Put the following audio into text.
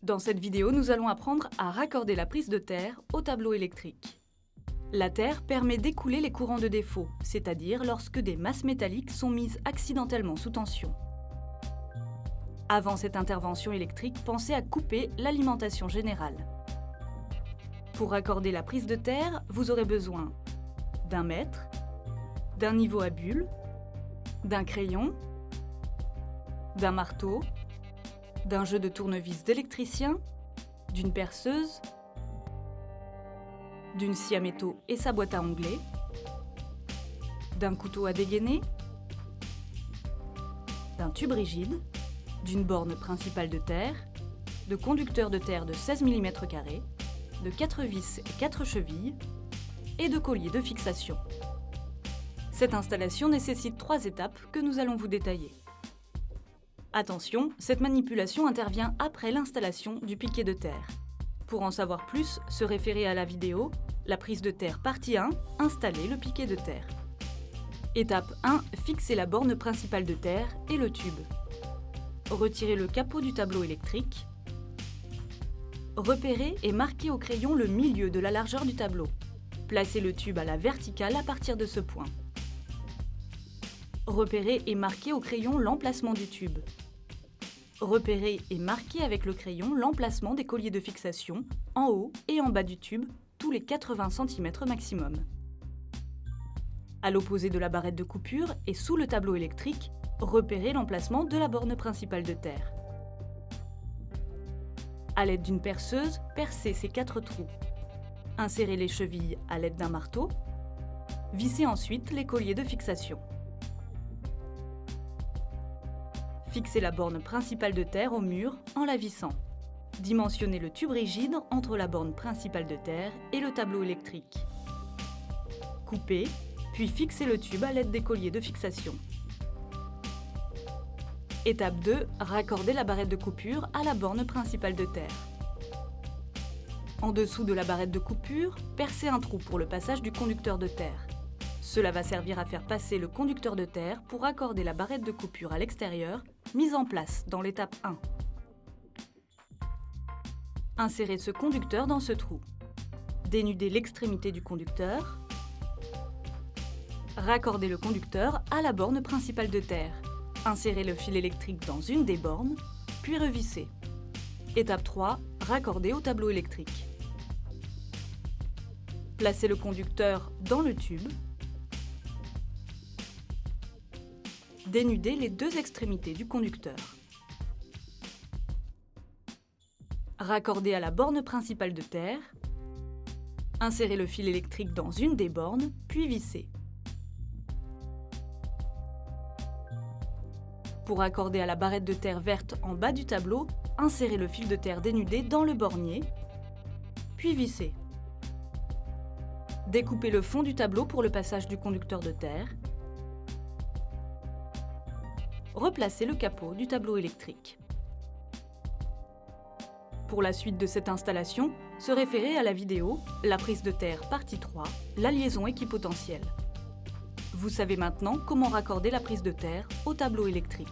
Dans cette vidéo, nous allons apprendre à raccorder la prise de terre au tableau électrique. La terre permet d'écouler les courants de défaut, c'est-à-dire lorsque des masses métalliques sont mises accidentellement sous tension. Avant cette intervention électrique, pensez à couper l'alimentation générale. Pour raccorder la prise de terre, vous aurez besoin d'un mètre, d'un niveau à bulles, d'un crayon, d'un marteau, d'un jeu de tournevis d'électricien, d'une perceuse, d'une scie à métaux et sa boîte à onglets, d'un couteau à dégainer, d'un tube rigide, d'une borne principale de terre, de conducteurs de terre de 16 mm², de 4 vis et 4 chevilles et de colliers de fixation. Cette installation nécessite 3 étapes que nous allons vous détailler. Attention, cette manipulation intervient après l'installation du piquet de terre. Pour en savoir plus, se référer à la vidéo « La prise de terre partie 1 » Installer le piquet de terre. Étape 1. Fixer la borne principale de terre et le tube. Retirez le capot du tableau électrique. Repérez et marquez au crayon le milieu de la largeur du tableau. Placez le tube à la verticale à partir de ce point. Repérez et marquez au crayon l'emplacement du tube. Repérez et marquez avec le crayon l'emplacement des colliers de fixation en haut et en bas du tube, tous les 80 cm maximum. À l'opposé de la barrette de coupure et sous le tableau électrique, repérez l'emplacement de la borne principale de terre. À l'aide d'une perceuse, percez ces 4 trous. Insérez les chevilles à l'aide d'un marteau. Vissez ensuite les colliers de fixation. Fixez la borne principale de terre au mur en la vissant. Dimensionnez le tube rigide entre la borne principale de terre et le tableau électrique. Coupez, puis fixez le tube à l'aide des colliers de fixation. Étape 2. Raccordez la barrette de coupure à la borne principale de terre. En dessous de la barrette de coupure, percez un trou pour le passage du conducteur de terre. Cela va servir à faire passer le conducteur de terre pour raccorder la barrette de coupure à l'extérieur, mise en place dans l'étape 1. Insérez ce conducteur dans ce trou. Dénudez l'extrémité du conducteur. Raccordez le conducteur à la borne principale de terre. Insérez le fil électrique dans une des bornes, puis revissez. Étape 3. Raccordez au tableau électrique. Placez le conducteur dans le tube. Dénudez les 2 extrémités du conducteur. Raccordez à la borne principale de terre. Insérez le fil électrique dans une des bornes, puis vissez. Pour raccorder à la barrette de terre verte en bas du tableau, insérez le fil de terre dénudé dans le bornier, puis vissez. Découpez le fond du tableau pour le passage du conducteur de terre. Replacez le capot du tableau électrique. Pour la suite de cette installation, se référer à la vidéo « La prise de terre partie 3 » La liaison équipotentielle. Vous savez maintenant comment raccorder la prise de terre au tableau électrique.